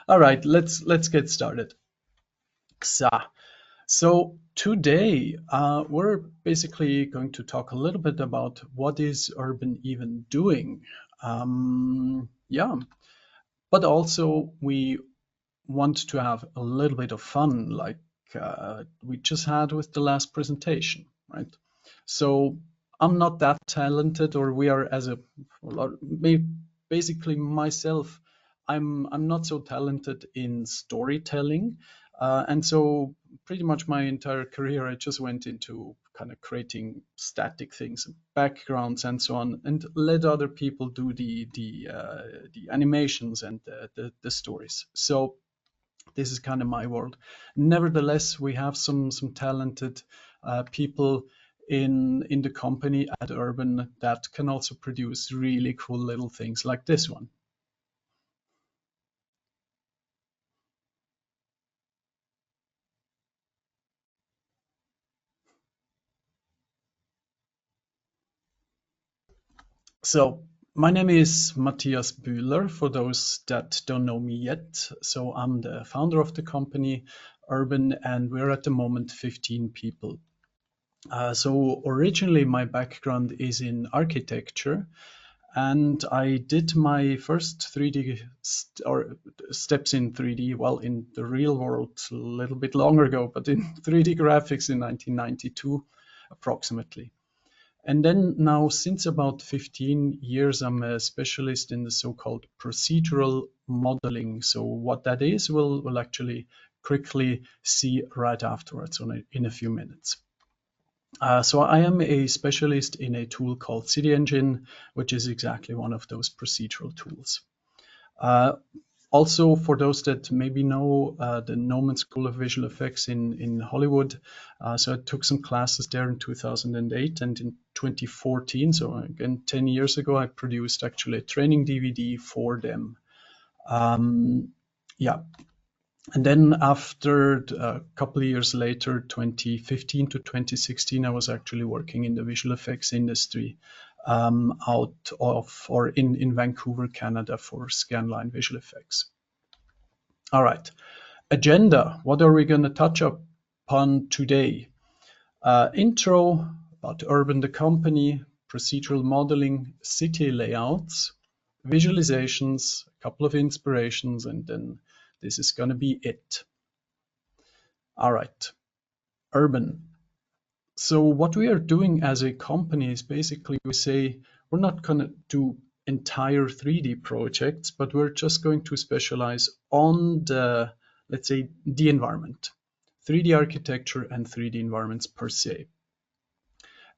All right, let's get started. So today we're basically going to talk a little bit about what is urban even doing. Yeah, but also we want to have a little bit of fun, like we just had with the last presentation, right? So I'm not that talented, or we are as a basically myself. I'm not so talented in storytelling, and so pretty much my entire career I just went into kind of creating static things, backgrounds, and so on, and let other people do the animations and the stories. So this is kind of my world. Nevertheless, we have some talented people in the company at Urban that can also produce really cool little things like this one. So my name is Matthias Buehler, for those that don't know me yet. So I'm the founder of the company Urban, and we're at the moment 15 people. So originally my background is in architecture, and I did my first 3D or steps in 3D, well, in the real world a little bit longer ago, but in 3D graphics in 1992 approximately. And then now, since about 15 years, I'm a specialist in the so-called procedural modeling. So what that is, we'll actually quickly see right afterwards in a few minutes. So I am a specialist in a tool called City Engine, which is exactly one of those procedural tools. Uh, Also, for those that maybe know the Noman School of Visual Effects in Hollywood, so I took some classes there in 2008, and in 2014, so again 10 years ago, I produced actually a training DVD for them. Yeah, and then after a couple of years later, 2015 to 2016, I was actually working in the visual effects industry out of or in Vancouver, Canada for Scanline Visual Effects. All right. Agenda. What are we going to touch upon today? Intro about Urban the company, procedural modeling, city layouts, visualizations, a couple of inspirations, and then this is going to be it. All right. Urban. So what we are doing as a company is basically we say we're not going to do entire 3D projects, but we're just going to specialize on the, let's say, the environment, 3D architecture and 3D environments per se.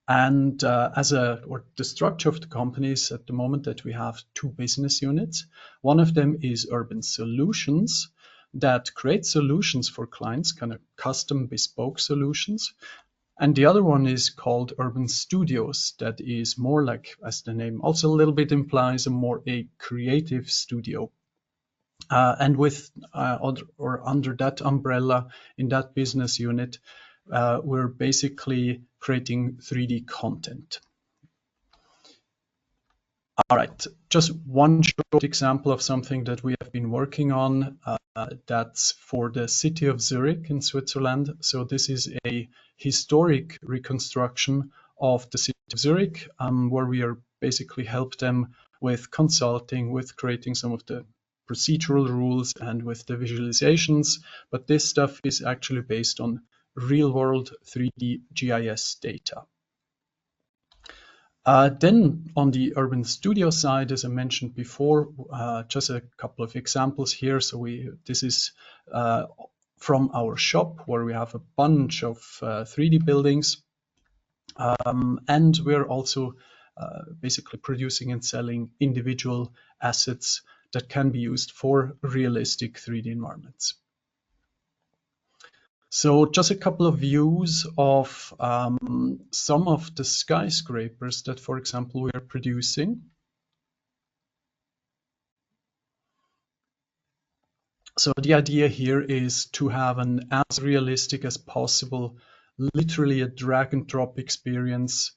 And or the structure of the company is at the moment that we have two business units. One of them is Urban Solutions that create solutions for clients, kind of custom bespoke solutions. And the other one is called Urban Studios, that is more like, as the name also a little bit implies, a creative studio. And with under that umbrella in that business unit, we're basically creating 3D content. All right, just one short example of something that we have been working on. That's for the city of Zurich in Switzerland. So this is a historic reconstruction of the city of Zurich, where we are basically help them with consulting, with creating some of the procedural rules and with the visualizations. But this stuff is actually based on real-world 3D GIS data. Then on the Urban Studio side, as I mentioned before, just a couple of examples here. So this is from our shop where we have a bunch of 3D buildings. And we're also basically producing and selling individual assets that can be used for realistic 3D environments. So just a couple of views of some of the skyscrapers that, for example, we are producing. So the idea here is to have an as realistic as possible, literally a drag and drop experience,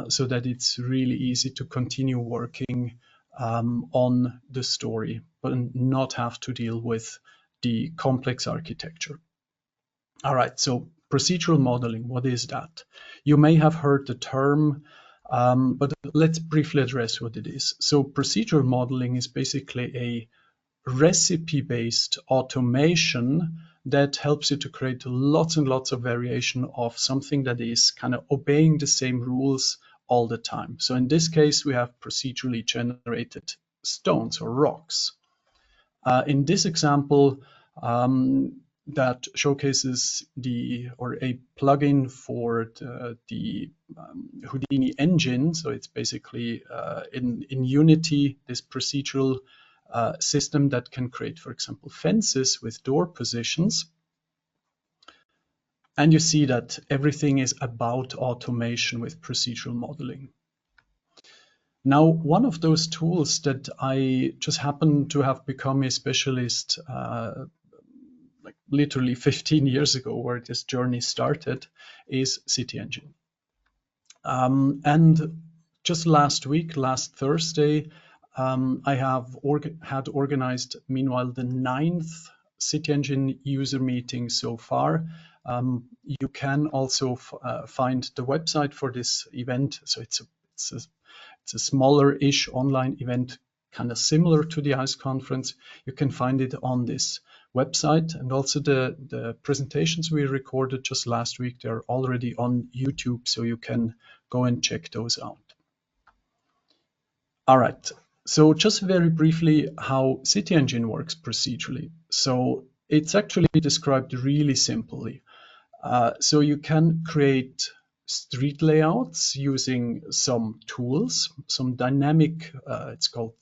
so that it's really easy to continue working on the story, but not have to deal with the complex architecture. All right, so procedural modeling, what is that? You may have heard the term, but let's briefly address what it is. So procedural modeling is basically a recipe-based automation that helps you to create lots and lots of variation of something that is kind of obeying the same rules all the time. So in this case, we have procedurally generated stones or rocks. In this example, that showcases a plugin for the Houdini engine. So it's basically in Unity, this procedural system that can create, for example, fences with door positions. And you see that everything is about automation with procedural modeling. Now, one of those tools that I just happen to have become a specialist like literally 15 years ago, where this journey started, is City Engine. And just last week, last Thursday, I have had organized, meanwhile, the 9th City Engine user meeting so far. You can also find the website for this event. So it's a smaller-ish online event, kind of similar to the ICE conference. You can find it on this website, and also the presentations we recorded just last week, they're already on YouTube, so you can go and check those out. All right, so just very briefly how City Engine works procedurally. So it's actually described really simply. So you can create street layouts using some tools, some dynamic, it's called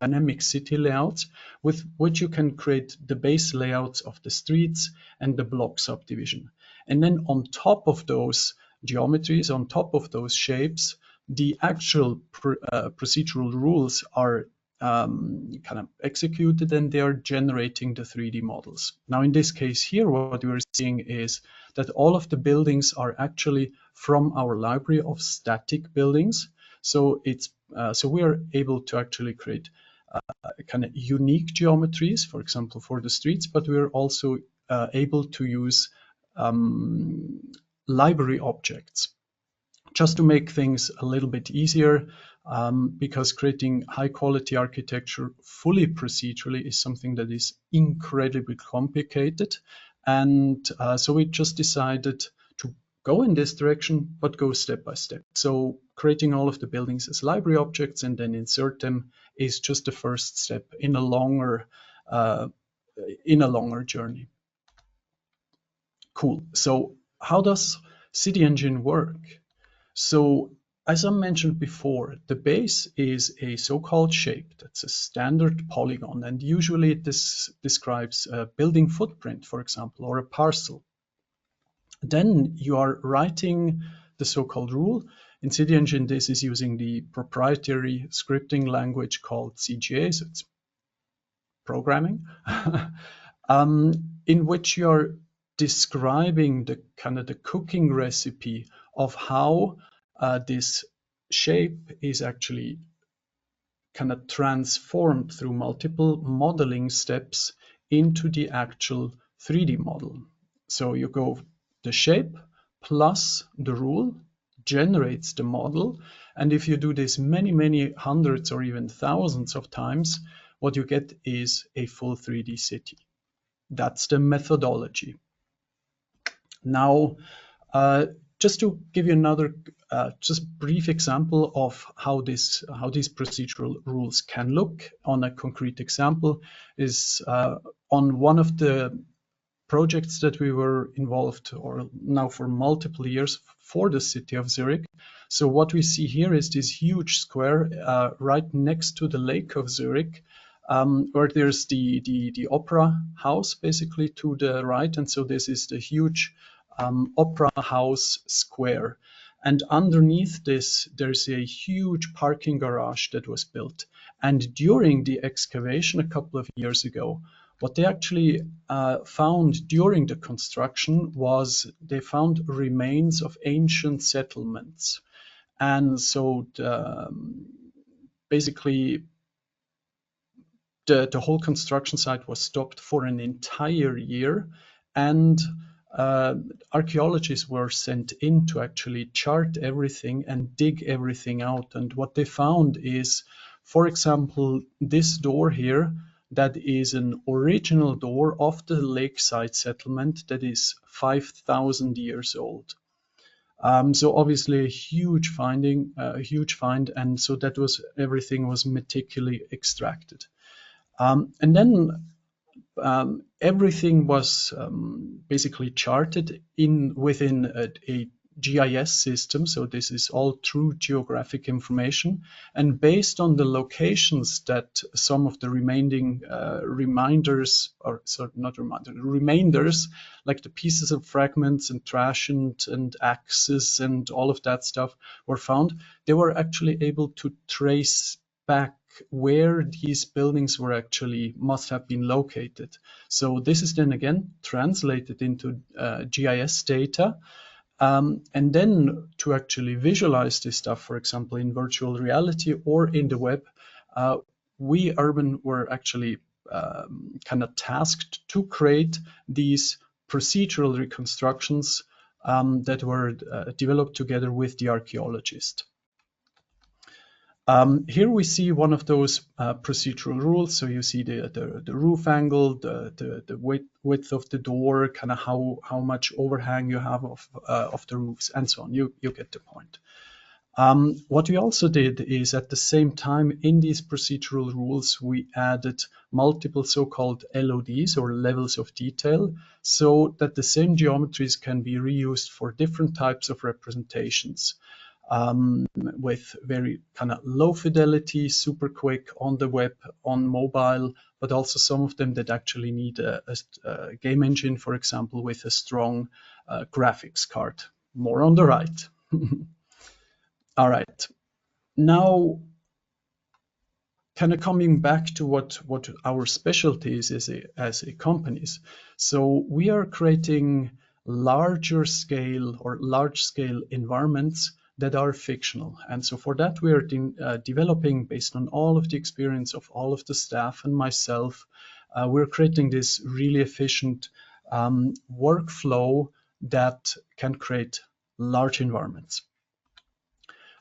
dynamic city layouts, with which you can create the base layouts of the streets and the block subdivision. And then on top of those geometries, on top of those shapes, the actual procedural rules are kind of executed, and they are generating the 3D models. Now, in this case here, what we're seeing is that all of the buildings are actually from our library of static buildings. So we are able to actually create kind of unique geometries, for example, for the streets, but we're also able to use library objects just to make things a little bit easier, because creating high quality architecture fully procedurally is something that is incredibly complicated. And so we just decided to go in this direction, but go step by step. So creating all of the buildings as library objects and then insert them is just the first step in a longer journey. Cool. So how does City Engine work? So as I mentioned before, the base is a so-called shape. That's a standard polygon, and usually this describes a building footprint, for example, or a parcel. Then you are writing the so-called rule. In City Engine, this is using the proprietary scripting language called CGA, so it's programming, in which you're describing the kind of the cooking recipe of how this shape is actually kind of transformed through multiple modeling steps into the actual 3D model. So you go the shape plus the rule generates the model, and if you do this many hundreds or even thousands of times, what you get is a full 3D city. That's the methodology. Now, just to give you another just brief example of how these procedural rules can look on a concrete example is on one of the projects that we were involved or now for multiple years for the city of Zurich. So what we see here is this huge square right next to the lake of Zurich, where there's the opera house basically to the right, and so this is the huge opera house square. And underneath this, there's a huge parking garage that was built. And during the excavation a couple of years ago, what they actually found during the construction was they found remains of ancient settlements. And so basically the whole construction site was stopped for an entire year, and archaeologists were sent in to actually chart everything and dig everything out. And what they found is, for example, this door here, that is an original door of the lakeside settlement that is 5,000 years old. So obviously a huge finding, a huge find, and so that was, everything was meticulously extracted. And then everything was basically charted within a GIS system. So this is all true geographic information. And based on the locations that some of the remaining remainders, like the pieces of fragments and trash and axes and all of that stuff were found, they were actually able to trace back where these buildings were actually must have been located. So this is then again translated into GIS data. And then to actually visualize this stuff, for example, in virtual reality or in the web, we Urban were actually kind of tasked to create these procedural reconstructions that were developed together with the archaeologist. Here we see one of those procedural rules. So you see the roof angle, the width of the door, kind of how much overhang you have of the roofs, and so on. You get the point. What we also did is, at the same time, in these procedural rules, we added multiple so-called LODs, or levels of detail, so that the same geometries can be reused for different types of representations. With very kind of low fidelity, super quick on the web, on mobile, but also some of them that actually need a game engine, for example, with a strong graphics card. More on the right. All right. Now, kind of coming back to what our specialty is as a companies. So we are creating large scale environments that are fictional. And so for that, we are developing, based on all of the experience of all of the staff and myself, we're creating this really efficient workflow that can create large environments.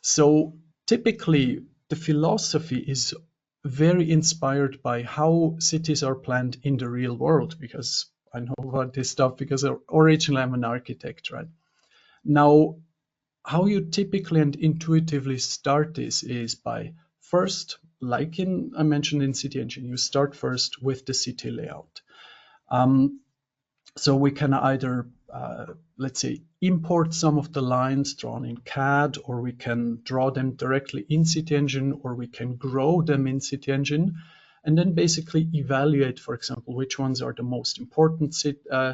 So typically, the philosophy is very inspired by how cities are planned in the real world, because I know about this stuff because originally I'm an architect, right? Now, how you typically and intuitively start this is by first, like I mentioned in City Engine, you start first with the city layout. So we can either, let's say, import some of the lines drawn in CAD, or we can draw them directly in City Engine, or we can grow them in City Engine, and then basically evaluate, for example, which ones are the most important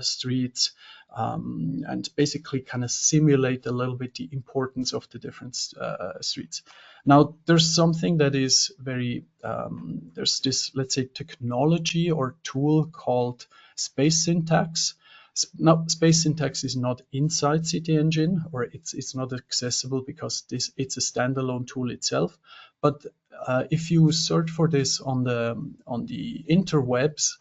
streets, and basically kind of simulate a little bit the importance of the different streets. Now, there's something that is very, there's this, let's say, technology or tool called space syntax. Now, space syntax is not inside City Engine, or it's not accessible because it's a standalone tool itself. But if you search for this on the interwebs,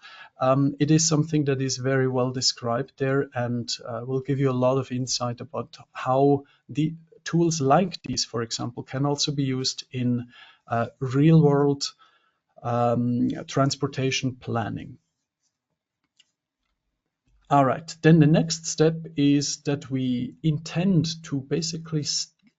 it is something that is very well described there, and will give you a lot of insight about how the tools like these, for example, can also be used in real world transportation planning. All right, then the next step is that we intend to basically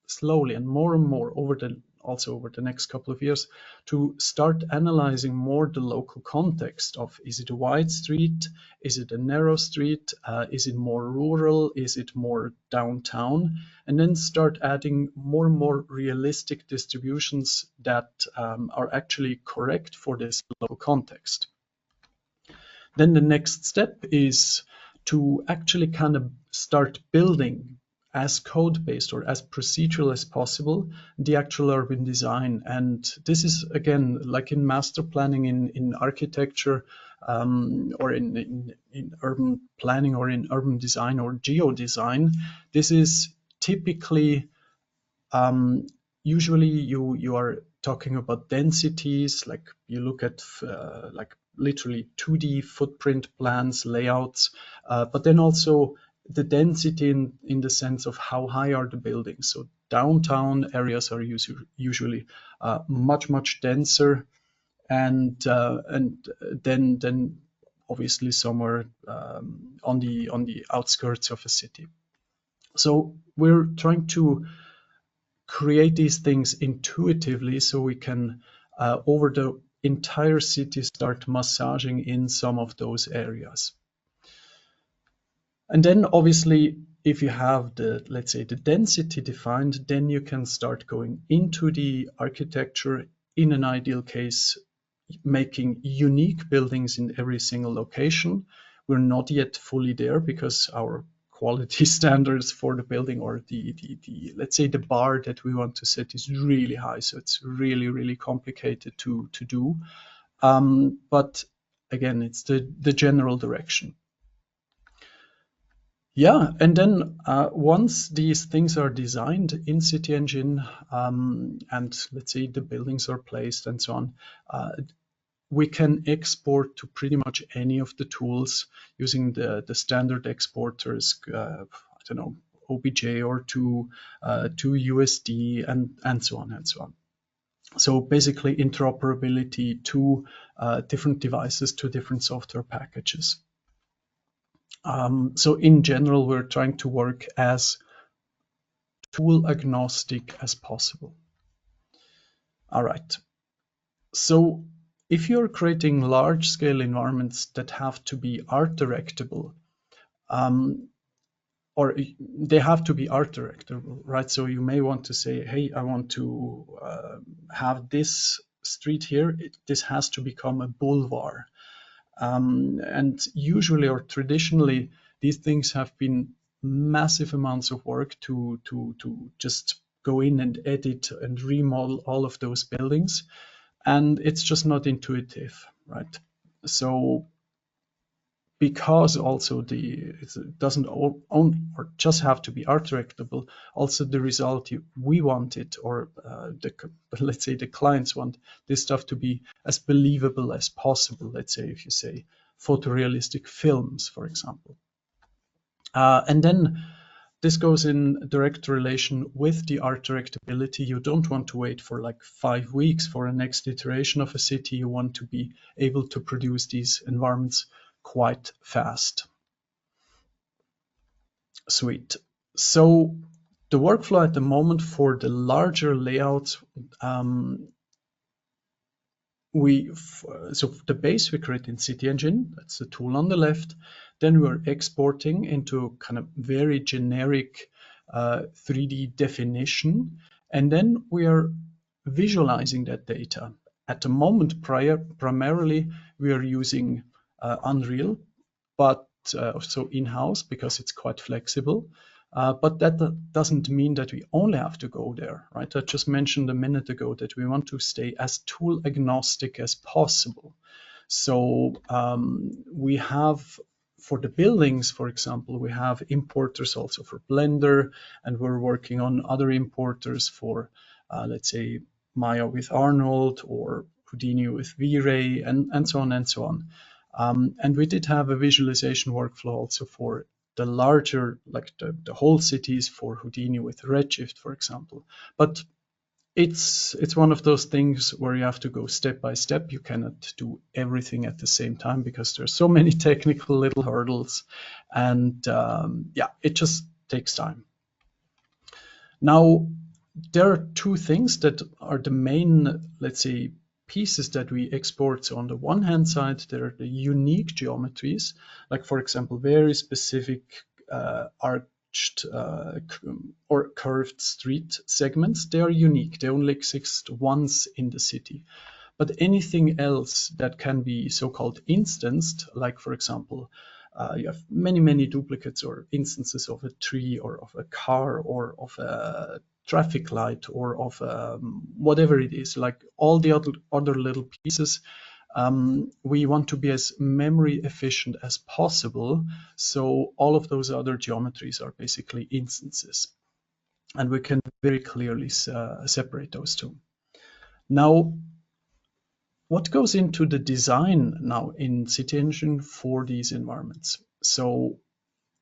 slowly and more over the next couple of years, to start analyzing more the local context of, is it a wide street? Is it a narrow street? Is it more rural? Is it more downtown? And then start adding more and more realistic distributions that are actually correct for this local context. Then the next step is to actually kind of start building as code-based or as procedural as possible the actual urban design. And this is, again, like in master planning in architecture, or in urban planning, or in urban design or geodesign. This is typically, usually you are talking about densities, like you look at like literally 2D footprint plans, layouts, but then also the density in the sense of how high are the buildings. So downtown areas are usually much denser, and then obviously somewhere on the outskirts of a city. So we're trying to create these things intuitively so we can over the entire city start massaging in some of those areas. And then obviously if you have the, let's say, the density defined, then you can start going into the architecture, in an ideal case making unique buildings in every single location. We're not yet fully there because our quality standards for the building, or the let's say the bar that we want to set, is really high. So it's really complicated to do. But again, it's the general direction. Yeah, and then once these things are designed in City Engine, and let's say the buildings are placed and so on, we can export to pretty much any of the tools using the standard exporters, I don't know, OBJ or to USD and so on and so on. So basically interoperability to different devices, to different software packages. So in general, we're trying to work as tool agnostic as possible. All right. So if you're creating large scale environments that have to be art directable, or they have to be art directable, right? So you may want to say, hey, I want to have this street here. This has to become a boulevard. And usually or traditionally, these things have been massive amounts of work to just go in and edit and remodel all of those buildings. And it's just not intuitive, right? So because also it doesn't own or just have to be art directable, also the result we want it, or let's say the clients want this stuff to be as believable as possible. Let's say if you say photorealistic films, for example. And then this goes in direct relation with the art directability. You don't want to wait for like 5 weeks for a next iteration of a city. You want to be able to produce these environments quite fast. Sweet. So the workflow at the moment for the larger layouts, so the base we create in City Engine, that's the tool on the left. Then we're exporting into kind of very generic 3D definition, and then we are visualizing that data. At the moment, primarily we are using Unreal, but so in-house because it's quite flexible. But that doesn't mean that we only have to go there, right? I just mentioned a minute ago that we want to stay as tool agnostic as possible. So we have, for the buildings, for example, we have importers also for Blender, and we're working on other importers for, let's say, Maya with Arnold or Houdini with V-Ray, and so on and so on. And we did have a visualization workflow also for the larger, like the whole cities, for Houdini with Redshift, for example. But it's one of those things where you have to go step by step. You cannot do everything at the same time because there's so many technical little hurdles, and yeah, it just takes time. Now, there are two things that are the main, let's say, pieces that we export. So on the one hand side, there are the unique geometries, like for example, very specific arched or curved street segments. They are unique. They only exist once in the city. But anything else that can be so-called instanced, like for example, you have many duplicates or instances of a tree or of a car or of a traffic light or of whatever it is, like all the other little pieces. We want to be as memory efficient as possible. So all of those other geometries are basically instances. And we can very clearly separate those two. Now, what goes into the design now in City Engine for these environments? So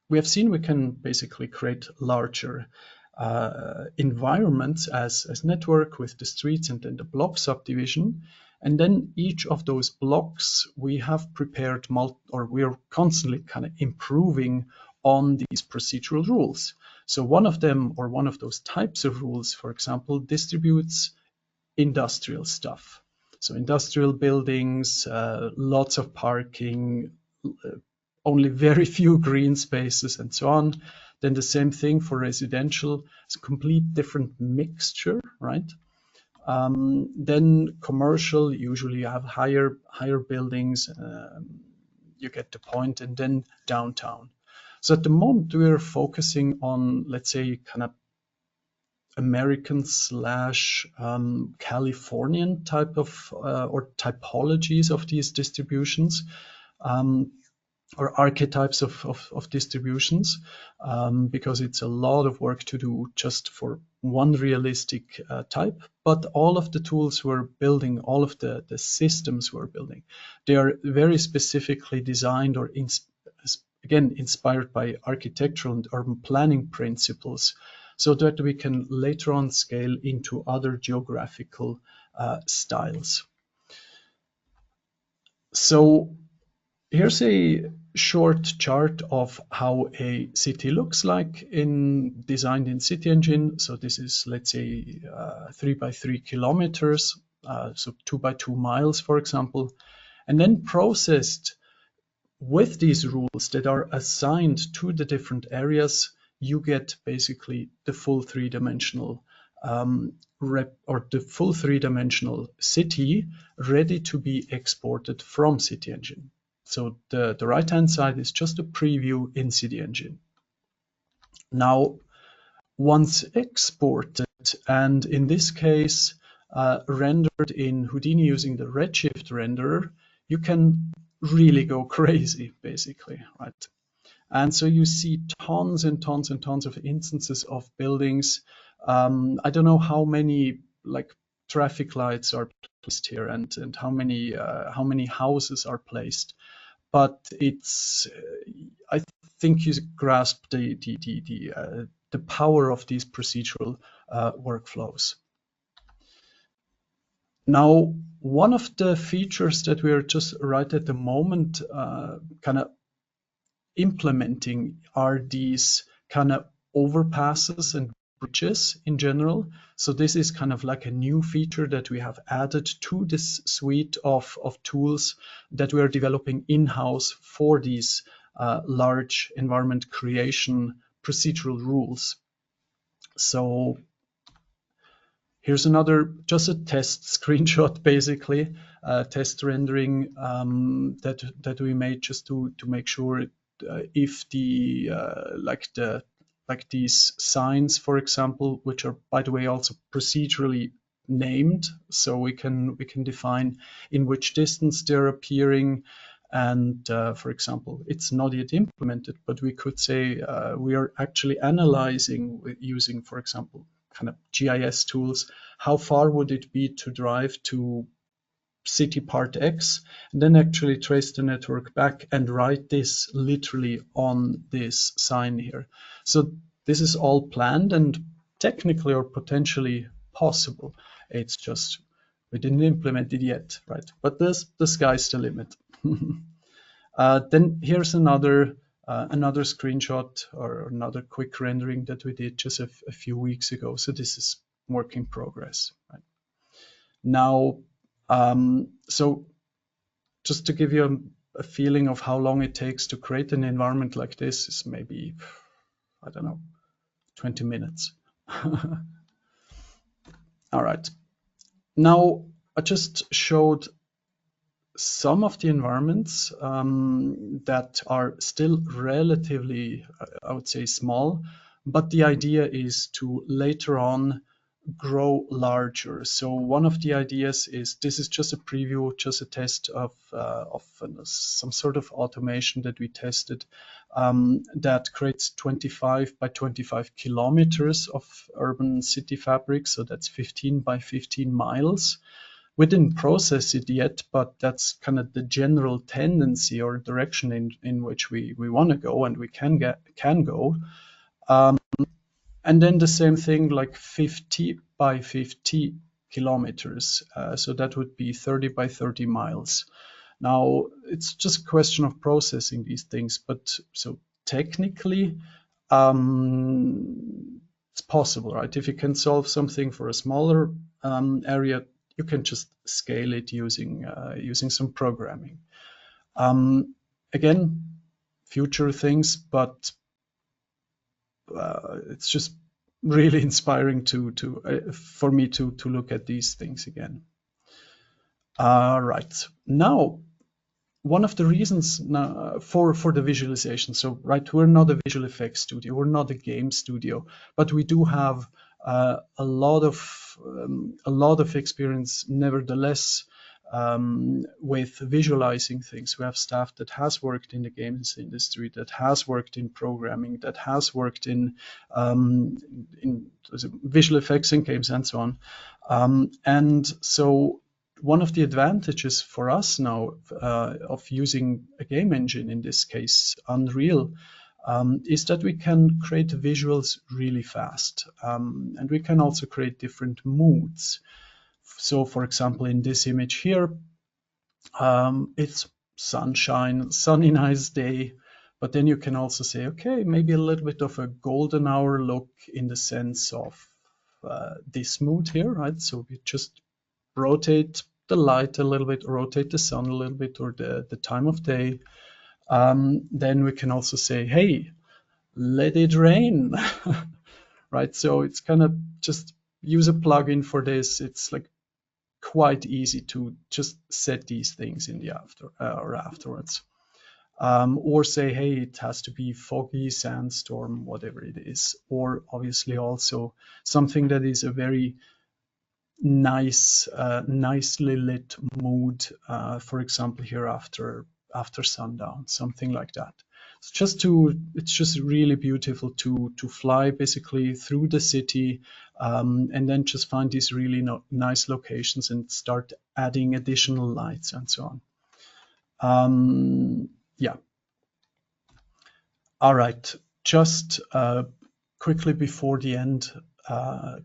we have seen we can basically create larger environments as network with the streets and then the block subdivision. And then each of those blocks we have prepared or we are constantly kind of improving on these procedural rules. So one of them, or one of those types of rules, for example, distributes industrial stuff. So industrial buildings, lots of parking, only very few green spaces and so on. Then the same thing for residential. It's a complete different mixture, right? Then commercial, usually you have higher buildings, you get the point, and then downtown. So at the moment we're focusing on, let's say, kind of American slash Californian type of or typologies of these distributions. Or archetypes of distributions, because it's a lot of work to do just for one realistic type. But all of the tools we're building, all of the systems we're building, they are very specifically designed or again inspired by architectural and urban planning principles, so that we can later on scale into other geographical styles. So here's a short chart of how a city looks like designed in City Engine. So this is, let's say, 3 by 3 kilometers, so 2 by 2 miles, for example, and then processed with these rules that are assigned to the different areas. You get basically the full three-dimensional the full three-dimensional city ready to be exported from City Engine. So the right-hand side is just a preview in City Engine. Now, once exported, and in this case rendered in Houdini using the Redshift renderer, you can really go crazy, basically, right? And so you see tons and tons and tons of instances of buildings. I don't know how many traffic lights are placed here and how many houses are placed, but it's I think you grasp the power of these procedural workflows. Now, one of the features that we are just right at the moment kind of implementing are these kind of overpasses and bridges in general. So this is kind of like a new feature that we have added to this suite of tools that we are developing in-house for these large environment creation procedural rules. So here's just a test screenshot, basically, test rendering that we made just to make sure if these signs, for example, which are, by the way, also procedurally named, so we can define in which distance they're appearing. And for example, it's not yet implemented, but we could say we are actually analyzing using, for example, kind of GIS tools, how far would it be to drive to city part X, and then actually trace the network back and write this literally on this sign here. So this is all planned and technically or potentially possible. It's just we didn't implement it yet, right? But the sky's the limit. Then here's another screenshot or another quick rendering that we did just a few weeks ago. So this is work in progress. Right? Now, so just to give you a feeling of how long it takes to create an environment like this is maybe, I don't know, 20 minutes. All right. Now, I just showed some of the environments that are still relatively, I would say, small, but the idea is to later on grow larger. So one of the ideas is, this is just a preview, just a test of some sort of automation that we tested, that creates 25 by 25 kilometers of urban city fabric. So that's 15 by 15 miles. We didn't process it yet, but that's kind of the general tendency or direction in which we want to go, and we can go. And then the same thing, like 50 by 50 kilometers. So that would be 30 by 30 miles. Now, it's just a question of processing these things. But so technically, it's possible, right? If you can solve something for a smaller area, you can just scale it using some programming. Again, future things, but it's just really inspiring for me to look at these things again. Right, now, one of the reasons for the visualization. So, right, we're not a visual effects studio, we're not a game studio, but we do have a lot of experience, nevertheless, with visualizing things. We have staff that has worked in the games industry, that has worked in programming, that has worked in visual effects in games, and so on. And so one of the advantages for us now of using a game engine, in this case Unreal, is that we can create visuals really fast, and we can also create different moods. So, for example, in this image here, it's sunshine, sunny, nice day. But then you can also say, okay, maybe a little bit of a golden hour look in the sense of this mood here, right? So we just rotate the light a little bit, rotate the sun a little bit, or the time of day. Then we can also say, hey, let it rain, right? So it's kind of just use a plugin for this. It's like quite easy to just set these things in the afterwards. Or say, hey, it has to be foggy, sandstorm, whatever it is. Or obviously also something that is a very nice, nicely lit mood. For example, here after sundown, something like that. It's just really beautiful to fly basically through the city, and then just find these really nice locations and start adding additional lights and so on. Yeah. All right. Just quickly before the end, a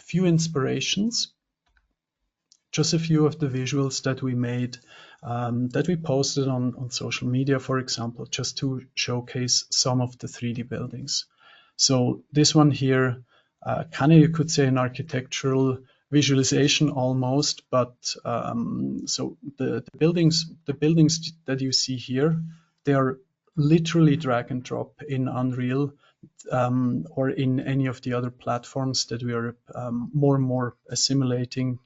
few inspirations. Just a few of the visuals that we made, that we posted on social media, for example, just to showcase some of the 3D buildings. So this one here, kind of you could say an architectural visualization almost, but so the buildings that you see here, they are literally drag and drop in Unreal, or in any of the other platforms that we are more and more assimilating.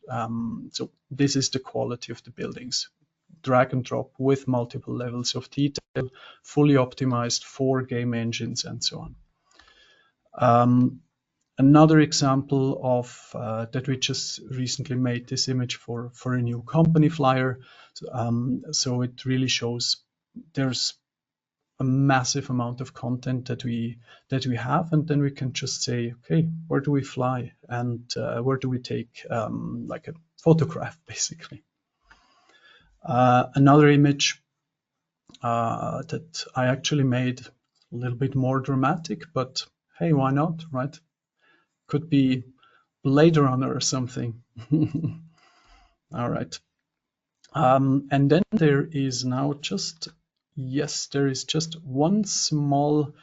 So this is the quality of the buildings. Drag and drop with multiple levels of detail, fully optimized for game engines and so on. Another example of that we just recently made this image for a new company flyer. So it really shows there's a massive amount of content that we have, and then we can just say, okay, where do we fly, and where do we take like a photograph, basically. Another image that I actually made a little bit more dramatic, but hey, why not, right? Could be Blade Runner or something. All right. And then there is now just one small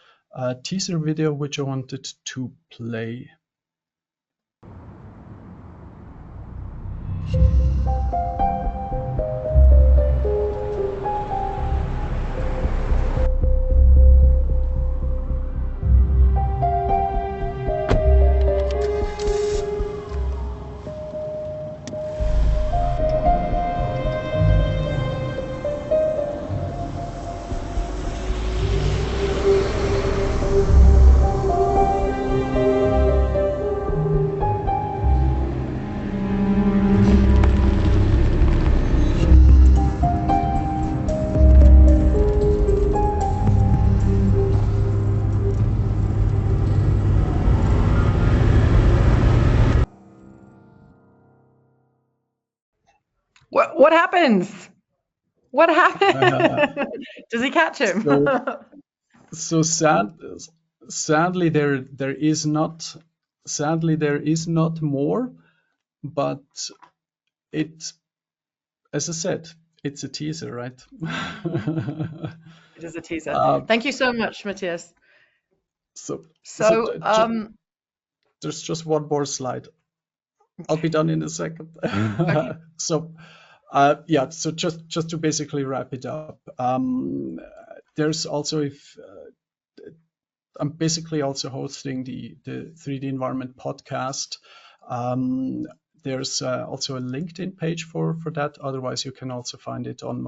teaser video which I wanted to play. What happens? What happens? Does he catch him? So sadly there is not more, but it, as I said, it's a teaser, right? It is a teaser. Thank you so much, Matthias. So So there's just one more slide. I'll be done in a second. okay. So so just to basically wrap it up, there's also, I'm basically also hosting the 3D Environment podcast. There's also a LinkedIn page for that. Otherwise, you can also find it on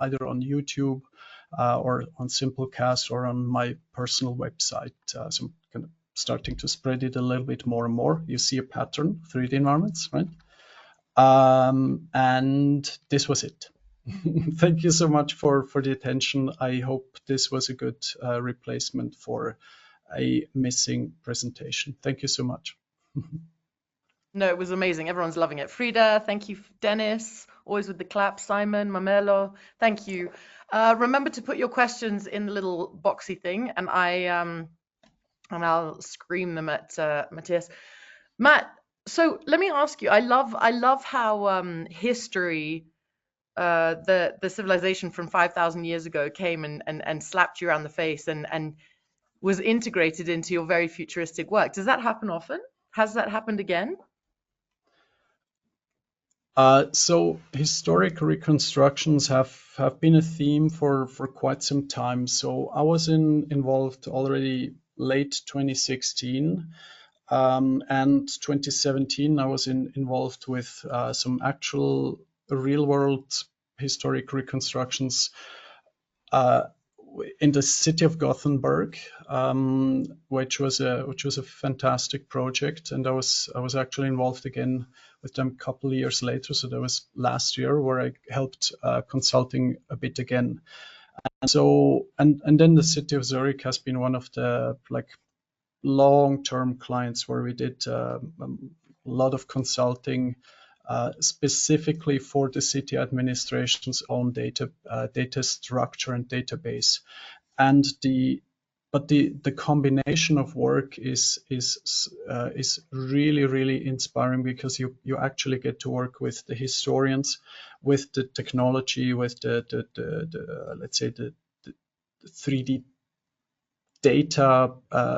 either on YouTube or on Simplecast or on my personal website. So I'm kind of starting to spread it a little bit more and more. You see a pattern, 3D environments, right? And this was it. Thank you so much for the attention. I hope this was a good replacement for a missing presentation. Thank you so much. No, it was amazing. Everyone's loving it. Frida, thank you. Dennis, always with the clap. Simon, Mamelo, thank you. Remember to put your questions in the little boxy thing, and I'll scream them at Matthias. Matt, so let me ask you. I love how history, the civilization from 5,000 years ago came and slapped you around the face and was integrated into your very futuristic work. Does that happen often? Has that happened again? So historic reconstructions have been a theme for quite some time. So I was involved already late 2016, and 2017 I was involved with some actual real world historic reconstructions in the city of Gothenburg, which was a fantastic project, and I was actually involved again with them a couple of years later. So that was last year, where I helped consulting a bit again. And so and then the city of Zurich has been one of the long-term clients where we did a lot of consulting. Specifically for the city administration's own data structure and database, and the combination of work is really inspiring, because you actually get to work with the historians, with the technology, with the let's say the 3D data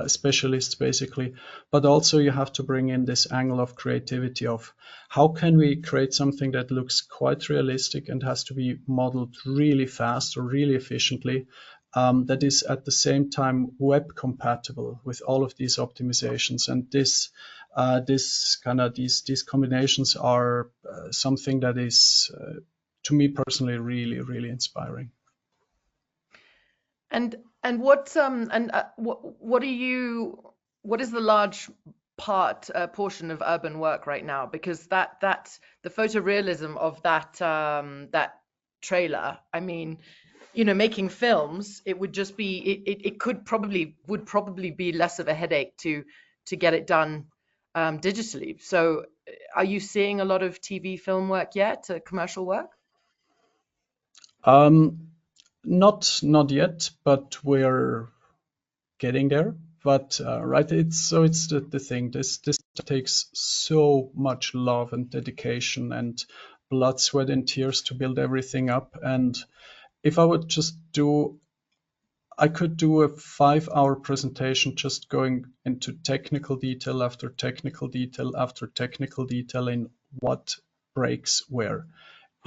specialists basically, but also you have to bring in this angle of creativity of how can we create something that looks quite realistic and has to be modeled really fast or really efficiently, that is at the same time web compatible with all of these optimizations. And these combinations are something that is to me personally really inspiring. And what is the large portion of urban work right now? Because that the photorealism of that trailer, I mean, making films, it would just be it would probably be less of a headache to get it done digitally. So are you seeing a lot of TV film work yet, commercial work? Not yet, but we're getting there. But right, it's the thing. This takes so much love and dedication and blood, sweat, and tears to build everything up. And if I would just I could do a 5-hour presentation just going into technical detail after technical detail after technical detail in what breaks where.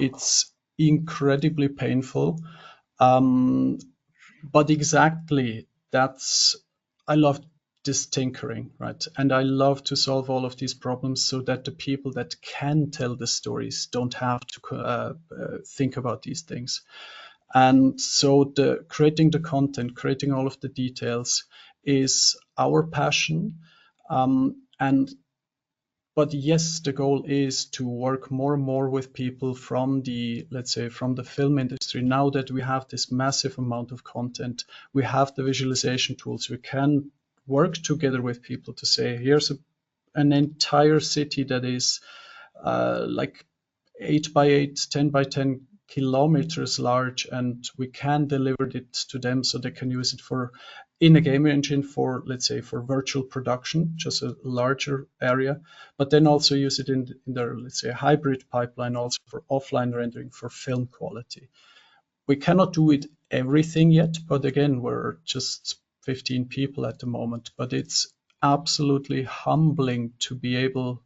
It's incredibly painful. But exactly I love this tinkering, right? And I love to solve all of these problems so that the people that can tell the stories don't have to think about these things. And so creating the content, creating all of the details is our passion. But yes, the goal is to work more and more with people from let's say, from the film industry. Now that we have this massive amount of content, we have the visualization tools, we can work together with people to say, here's an entire city that is 8 by 8, 10 by 10 kilometers large, and we can deliver it to them so they can use it for in a game engine for, let's say, for virtual production, just a larger area, but then also use it in their, let's say, hybrid pipeline also for offline rendering for film quality. We cannot do it everything yet, but again, we're just 15 people at the moment, but it's absolutely humbling to be able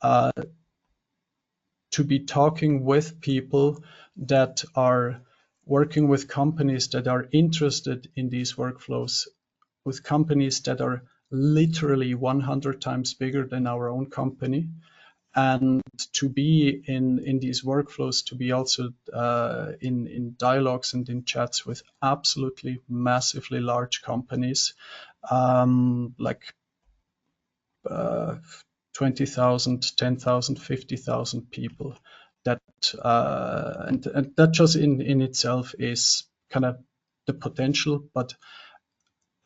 to be talking with people that are working with companies that are interested in these workflows, with companies that are literally 100 times bigger than our own company, and to be in these workflows, to be also in dialogues and in chats with absolutely massively large companies, like 20,000, 10,000, 50,000 people. That and that just in itself is kind of the potential. But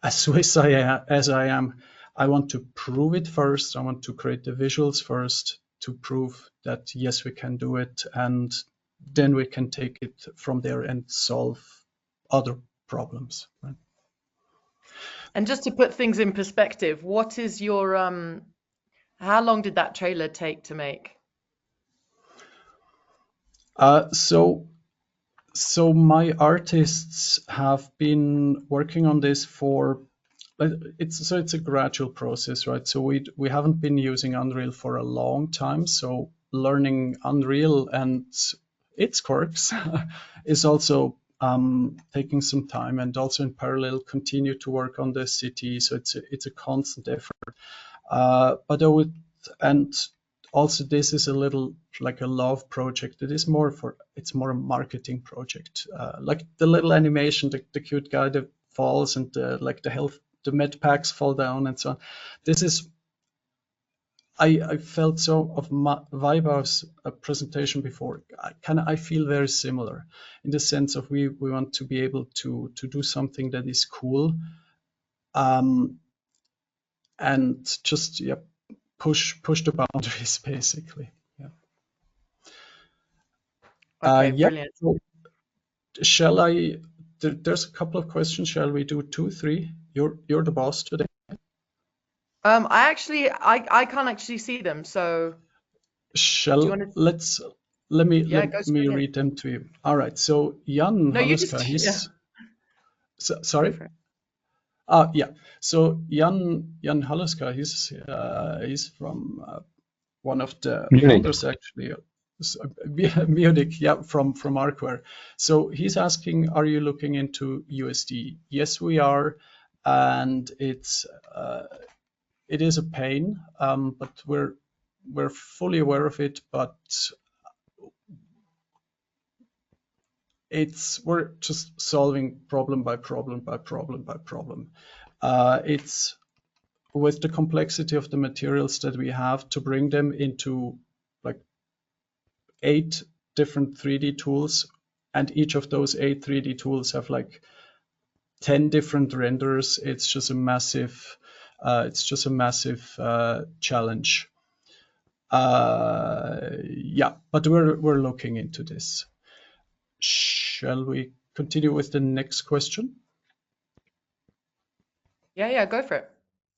as Swiss as I am, I want to prove it first. I want to create the visuals first to prove that yes, we can do it, and then we can take it from there and solve other problems. Right? And just to put things in perspective, what is your how long did that trailer take to make? So my artists have been working on this for it's a gradual process, right? So we haven't been using Unreal for a long time. So learning Unreal and its quirks is also taking some time, and also in parallel continue to work on the city. So it's a constant effort. But I would, and also this is a little like a love project. It's more a marketing project. Like the little animation, the cute guy that falls, and like the med packs fall down and so on. This is, I felt so of Vibar's presentation before. I feel very similar in the sense of we want to be able to do something that is cool, and just push the boundaries basically. Yeah. Okay, Yeah. brilliant. So shall I? There's a couple of questions. Shall we do 2, 3? You're the boss today. I can't actually see them, so do you want to? Let me Yeah, go straight ahead. read them to you. All right. So Jan No, you Halleska, just yeah, go sorry. for it. Yeah. So Jan Halleska, he's from one of the Munich. founders actually. Munich, yeah, from Arkware. So he's asking, are you looking into USD? Yes, we are, and it is a pain, but we're fully aware of it. But we're just solving problem by problem by problem by problem. It's with the complexity of the materials that we have to bring them into like 8 different 3D tools, and each of those 8 3D tools have like 10 different renders. It's just a massive challenge. Yeah, but we're looking into this. Shall we continue with the next question? Yeah, go for it.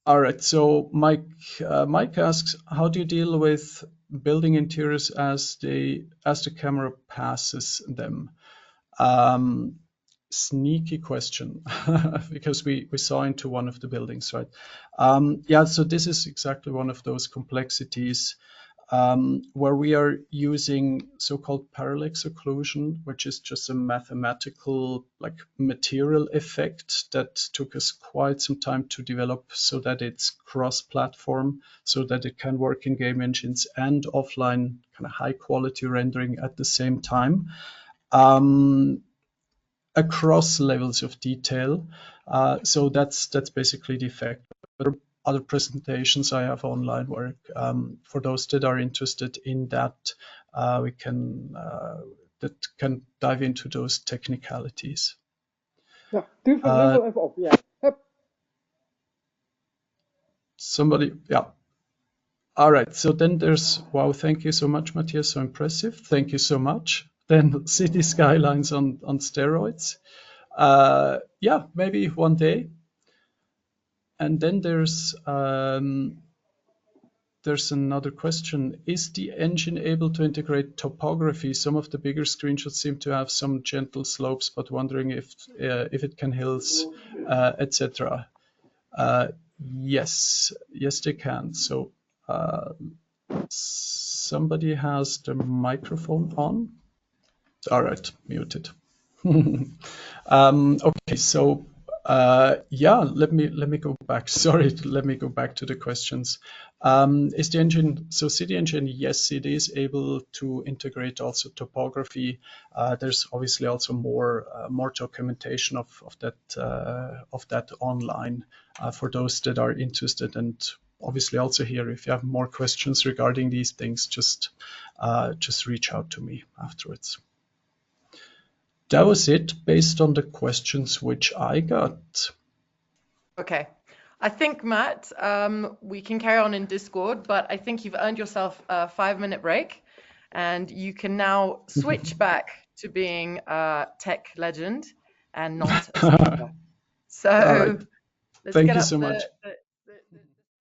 All right. So Mike asks, how do you deal with building interiors as the camera passes them? Sneaky question, because we saw into one of the buildings, right? Yeah. So this is exactly one of those complexities where we are using so-called parallax occlusion, which is just a mathematical like material effect that took us quite some time to develop so that it's cross-platform, so that it can work in game engines and offline kind of high quality rendering at the same time. Across levels of detail. So that's basically the effect. Other presentations I have online where for those that are interested in that, we can dive into those technicalities. Ja, different level of yeah. Somebody, yeah. All right. So then there's, wow, thank you so much, Matthias. So impressive. Thank you so much. Then city skylines on steroids. Yeah, maybe one day. And then there's another question. Is the engine able to integrate topography? Some of the bigger screenshots seem to have some gentle slopes, but wondering if it can hills, etc. Yes, they can. So somebody has the microphone on. All right, muted. Okay, so yeah, let me go back. Sorry, let me go back to the questions. Is the engine, so City Engine? Yes, it is able to integrate also topography. There's obviously also more documentation of that online for those that are interested. And obviously also here, if you have more questions regarding these things, just reach out to me afterwards. That was it based on the questions which I got. Okay. I think, Matt, we can carry on in Discord, but I think you've earned yourself a 5-minute break and you can now switch back to being a tech legend and not a speaker. So All right. let's Thank get you up so much.